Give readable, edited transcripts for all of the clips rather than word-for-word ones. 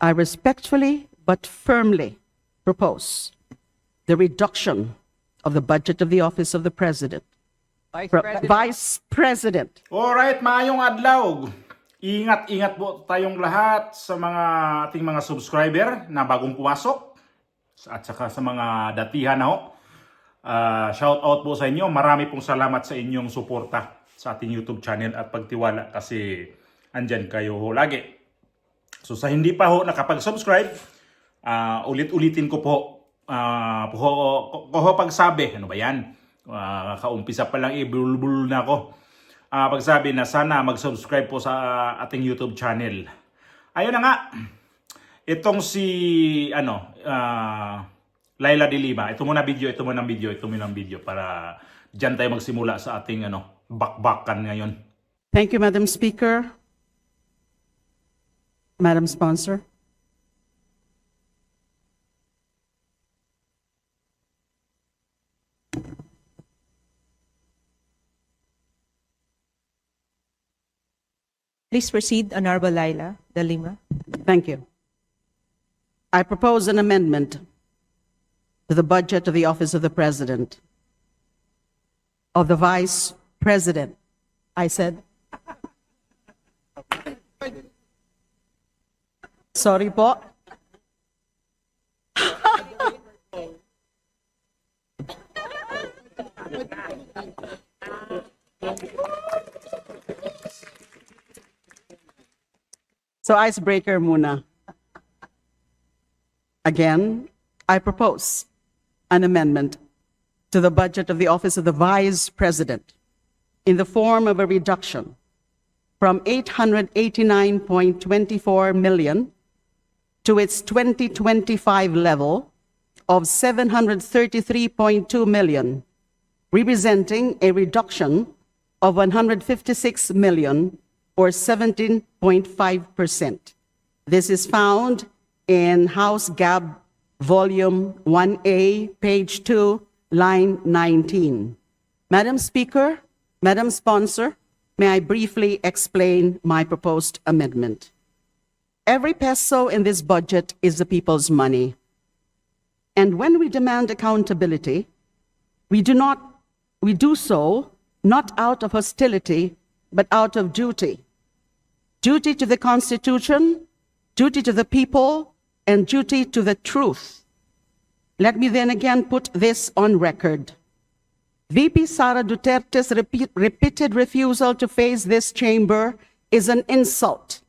I respectfully but firmly propose the reduction of the budget of the Office of the President. Vice President. Alright, maayong adlaw. Ingat-ingat po tayong lahat sa mga ating mga subscriber na bagong pumasok at saka sa mga datihan na ho. Shout out po sa inyo. Marami pong salamat sa inyong suporta sa ating YouTube channel at pagtiwala kasi andyan kayo ho lagi. So sa hindi pa ho nakapag-subscribe, ulit-ulitin ko po pagsabi, ano ba yan? Kaumpisa pa lang ibulbul na ako. Pagsabi na sana mag-subscribe po sa ating YouTube channel. Ayun na nga. Itong si Laila de Lima. Ito muna video para diyan tayo magsimula sa ating bakbakan ngayon. Thank you, Madam Speaker. Madam Sponsor. Please proceed, Honorable Laila de Lima. Thank you. I propose an amendment to the budget of the Office of the President, of the Vice President. I said. Sorry po. So icebreaker muna. Again, I propose an amendment to the budget of the Office of the Vice President in the form of a reduction from 889.24 million to its 2025 level of 733.2 million, representing a reduction of 156 million or 17.5%. This is found in House Gab Volume 1A, page 2, line 19. Madam Speaker, Madam Sponsor, may I briefly explain my proposed amendment? Every peso in this budget is the people's money. And when we demand accountability, we do so not out of hostility, but out of duty. Duty to the Constitution, duty to the people, and duty to the truth. Let me then again put this on record. VP Sara Duterte's repeated refusal to face this chamber is an insult.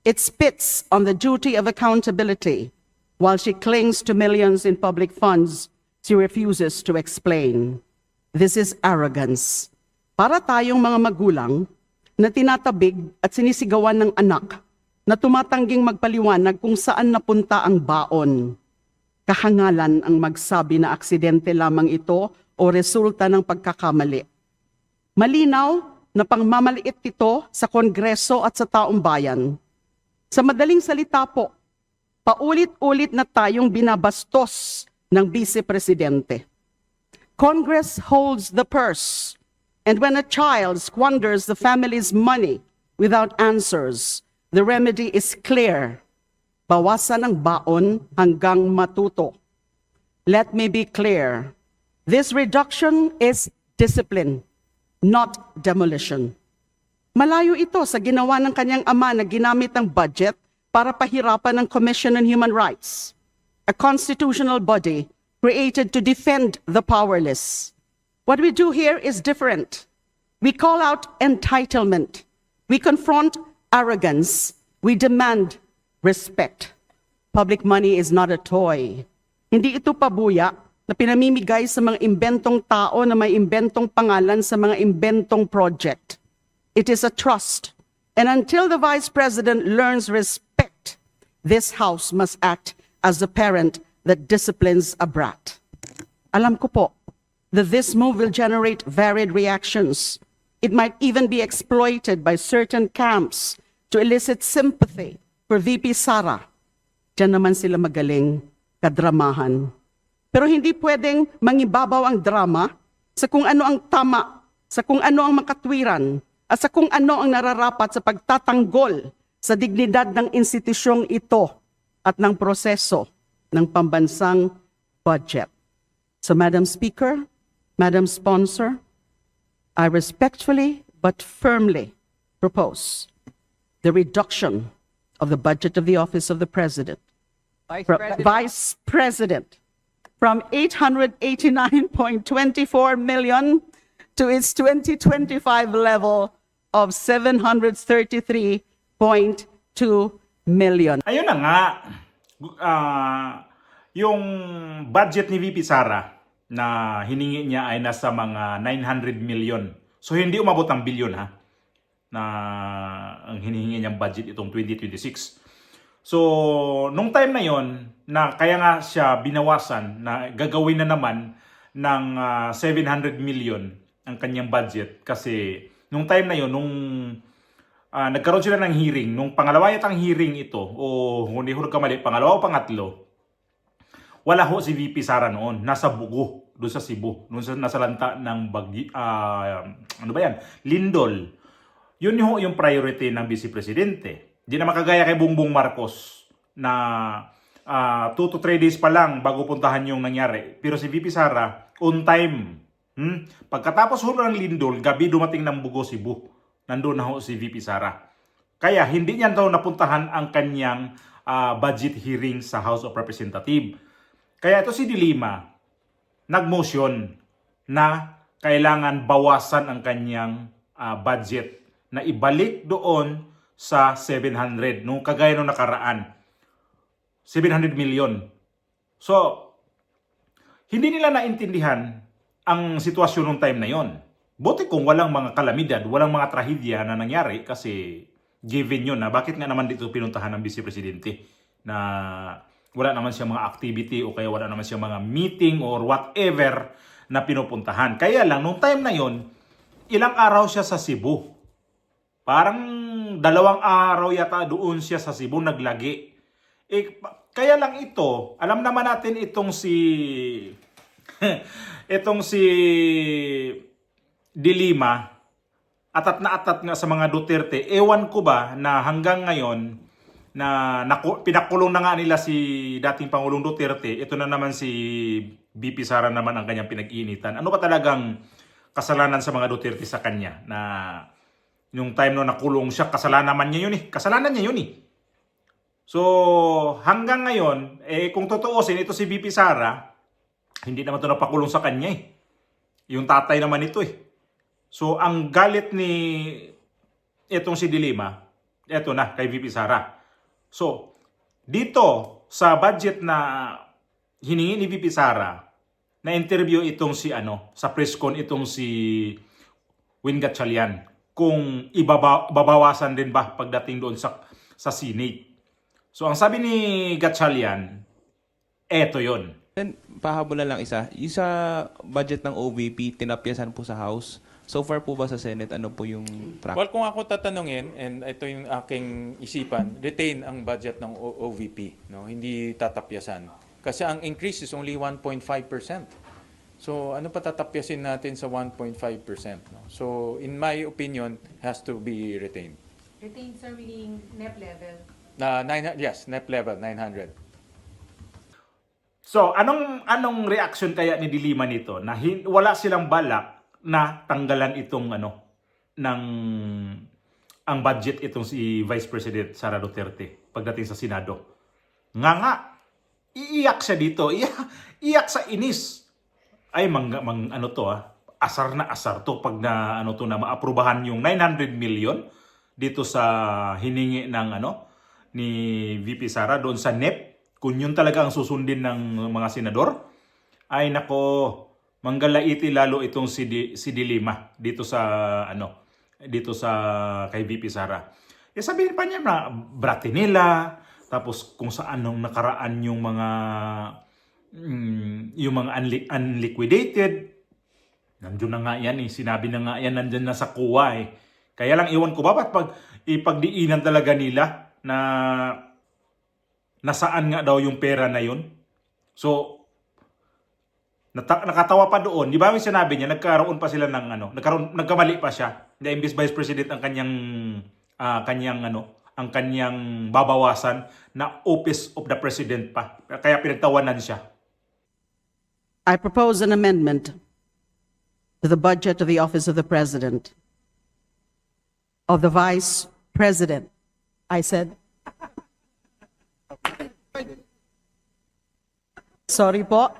It spits on the duty of accountability. While she clings to millions in public funds, she refuses to explain. This is arrogance. Para tayong mga magulang na tinatabig at sinisigawan ng anak na tumatangging magpaliwanag kung saan napunta ang baon. Kahangalan ang magsabi na aksidente lamang ito o resulta ng pagkakamali. Malinaw na pangmamaliit ito sa Kongreso at sa taong bayan. Sa madaling salita po, paulit-ulit na tayong binabastos ng Vice Presidente. Congress holds the purse, and when a child squanders the family's money without answers, the remedy is clear. Bawasan ang baon hanggang matuto. Let me be clear. This reduction is discipline, not demolition. Malayo ito sa ginawa ng kanyang ama na ginamit ang budget para pahirapan ang Commission on Human Rights, a constitutional body created to defend the powerless. What we do here is different. We call out entitlement. We confront arrogance. We demand respect. Public money is not a toy. Hindi ito pabuya na pinamimigay sa mga imbentong tao na may imbentong pangalan sa mga imbentong project. It is a trust. And until the Vice President learns respect, this House must act as the parent that disciplines a brat. Alam ko po that this move will generate varied reactions. It might even be exploited by certain camps to elicit sympathy for VP Sara. Diyan naman sila magaling kadramahan. Pero hindi pwedeng mangibabaw ang drama sa kung ano ang tama, sa kung ano ang makatwiran, at sa kung ano ang nararapat sa pagtatanggol sa dignidad ng institusyong ito. at ng proseso ng pambansang budget. So, Madam Speaker, Madam Sponsor, I respectfully but firmly propose the reduction of the budget of the Office of the President, Vice President, from 889.24 million to its 2025 level of 733.2 million. Ayun na nga, yung budget ni VP Sara na hiningi niya ay nasa mga 900 million. So hindi umabot ang bilyon ha, na ang hinihingi niyang budget itong 2026. So, nung time na yon na kaya nga siya binawasan na gagawin na naman ng 700 million ang kanyang budget kasi nung time na yon nung nagkaroon sila ng hearing, nung pangalawa yatang hearing ito o hindi ko nagkamali, pangalawa o pangatlo, wala ho si VP Sara noon, nasa Bugo, doon sa Cebu, nasa lanta ng ano ba yan? Lindol. Yun ho yung priority ng Vice Presidente. Di na makagaya kay Bongbong Marcos na 2 to 3 days pa lang bago puntahan yung nangyari. Pero si VP Sara, on time. Pagkatapos ho ng Lindol, gabi dumating ng Bugo, Cebu. Nandun na ho si VP Sara. Kaya hindi niya daw napuntahan ang kanyang budget hearing sa House of Representatives. Kaya ito si De Lima, nag-motion na kailangan bawasan ang kanyang budget na ibalik doon sa 700, nung kagaya nung nakaraan. 700 million. So, hindi nila naintindihan ang sitwasyon nung time na yon. Buti kung walang mga kalamidad, walang mga trahedya na nangyari kasi given yun na bakit nga naman dito pinuntahan ng Vice Presidente na wala naman siya mga activity o kaya wala naman siya mga meeting or whatever na pinupuntahan. Kaya lang, nung time na yon, ilang araw siya sa Cebu. Parang 2 araw yata doon siya sa Cebu naglagi. Kaya lang ito, alam naman natin itong si itong si De Lima, atat na atat nga sa mga Duterte. Ewan ko ba na hanggang ngayon na pinakulong na nga nila si dating Pangulong Duterte, ito na naman si VP Sara naman ang kanyang pinag-iinitan. Ano ba talagang kasalanan sa mga Duterte sa kanya na yung time no nakulong siya, kasalanan naman niya yun eh. Kasalanan niya yun eh. So, hanggang ngayon, kung totoosin, ito si VP Sara, hindi naman ito napakulong sa kanya eh. Yung tatay naman ito eh. So, ang galit ni itong si De Lima, eto na, kay VP Sara. So, dito sa budget na hiningi ni VP Sara, na interview itong si sa press con itong si Win Gatchalian kung babawasan din ba pagdating doon sa Senate. So ang sabi ni Gatchalian, eto yon. Then, pahabol na lang isa. Yung sa budget ng OVP, tinapyasan po sa House. So far po ba sa Senate, ano po yung practice? Well, kung ako tatanungin, and ito yung aking isipan, retain ang budget ng OVP, no? Hindi tatapyasan. Kasi ang increase is only 1.5%. So, ano pa tatapyasin natin sa 1.5%? No? So, in my opinion, has to be retained. Retained, sir, meaning NEP level? Yes, NEP level, 900. So, anong reaction kaya ni De Lima nito na wala silang balak na tanggalan itong ang budget itong si Vice President Sara Duterte pagdating sa Senado? Nga, iiyak siya dito. Iyak sa inis. Ay, asar na asar to pag na maaprubahan yung 900 million dito sa hiningi ng ni VP Sara doon sa NEP. Kung yun talaga ang susundin ng mga senador, ay nako, manggalaiti lalo itong si De Lima dito sa kay VP Sara. Sabihin pa niya na brate nila, tapos kung saan nung nakaraan yung mga unliquidated, nandiyon na nga yan eh. Sinabi na nga yan, nandiyan na sa kuwa eh. Kaya lang iwan ko ba pag ipagdiinan talaga nila na nasaan nga daw yung pera na yun. So, nakatawa pa doon. Di ba yung sinabi niya, nagkaroon pa sila ng nagkamali pa siya. Na imbis Vice President ang kanyang ang kanyang babawasan na Office of the President pa. Kaya pinagtawanan siya. I propose an amendment to the budget of the Office of the President, of the Vice President. I said, sorry po.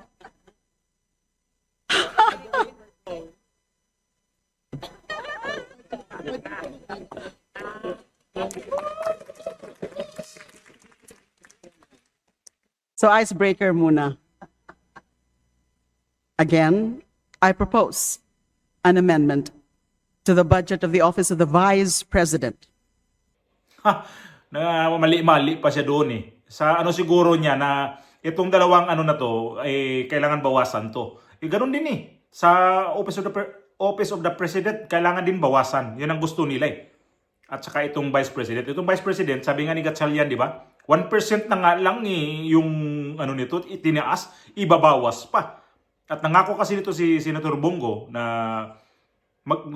So icebreaker muna. Again, I propose an amendment to the budget of the Office of the Vice President. Ha, na mali-mali pa siya doon eh. Sa ano siguro niya na itong dalawang ano na to eh kailangan bawasan to. Eh ganoon din eh. Sa Office of the President kailangan din bawasan. 'Yun ang gusto nila eh. At saka itong Vice President. Itong Vice President, sabi nga ni Gatchalian, di ba? 1% na nga lang eh, yung ano nito, itinaas, ibabawas pa. At nangako kasi nito si Senator Bongo na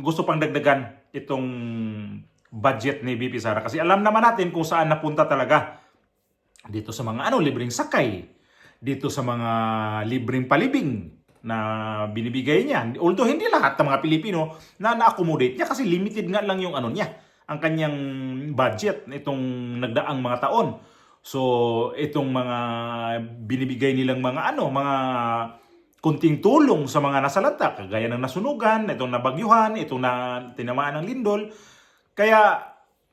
gusto pang dagdagan itong budget ni VP Sara. Kasi alam naman natin kung saan napunta talaga. Dito sa mga libreng sakay. Dito sa mga libreng palibing na binibigay niya. Although hindi lahat ng mga Pilipino na na-accommodate niya kasi limited nga lang yung niya, ang kanyang budget nitong nagdaang mga taon. So, itong mga binibigay nilang mga mga kunting tulong sa mga nasalanta, kagaya ng nasunugan, itong nabagyuhan, itong tinamaan ng lindol. Kaya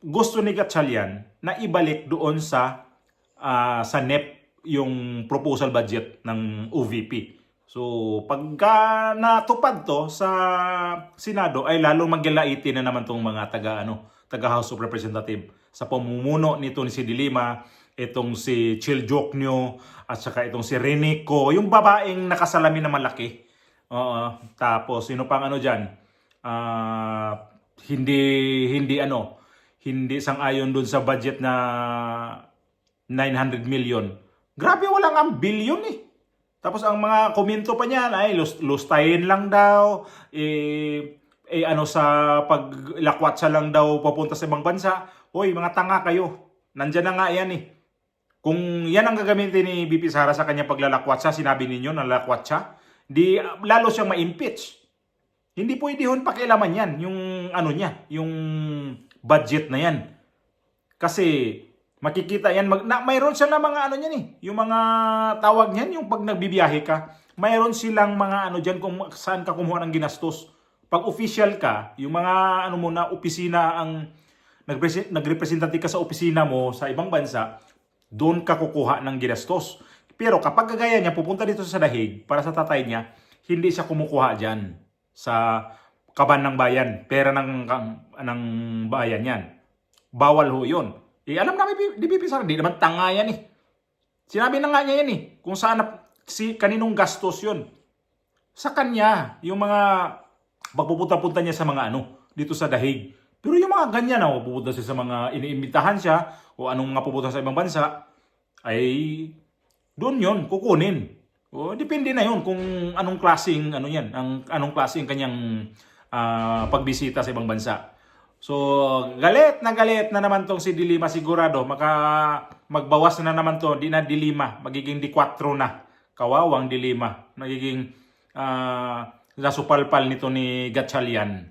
gusto ni Gatchalian na ibalik doon sa NEP yung proposal budget ng OVP. So, pagka natupad to sa Senado ay lalong maglaitin na naman tong mga taga House of Representative sa pamumuno nito ni si De Lima, itong si Chil Joknyo at saka itong si Renico, yung babaeng nakasalamin na malaki. Tapos sino pang diyan? Hindi sang-ayon dun sa budget na 900 million. Grabe, wala nga billion eh. Tapos ang mga komento pa niyan ay lustayin lang daw, sa paglakwatsa lang daw papunta sa ibang bansa. Hoy, mga tanga kayo. Nandiyan na nga yan eh. Kung yan ang gagamitin ni VP Sara sa kanya paglalakwatsa, sinabi ninyo na lakwatsa, di lalo siyang ma-impeach. Hindi pwede hon pakialaman yan, yung niya, yung budget na yan. Kasi makikita yan, mayroon siya na mga niyan eh, yung mga tawag niyan, yung pag nagbibiyahe ka, mayroon silang mga diyan kung saan ka kumuha ng ginastos. Pag official ka, yung mga opisina ang nagrepresentante ka sa opisina mo sa ibang bansa, doon ka kukuha ng ginastos. Pero kapag gagaya niya, pupunta dito sa Dahig para sa tatay niya, hindi siya kumukuha dyan sa kaban ng bayan, pera ng bayan yan. Bawal ho yun. Alam namin, di VP Sara, di naman tanga yan eh. Sinabi na nga niya yan eh, kung saan kaninong gastos yun. Sa kanya, yung mga pagpupunta-punta niya sa mga dito sa Dahig. Pero yung mga ganyan pupunta siya sa mga iniimbitahan siya o anong mga pupunta sa ibang bansa, ay doon yon kukunin. O depende na yon kung anong klaseng anong klaseng kanyang pagbisita sa ibang bansa. So, galit na naman tong si De Lima sigurado. Magbawas na naman to, di na De Lima, magiging D4 na. Kawawang De Lima, magiging nasupalpal nito ni Gatchalian.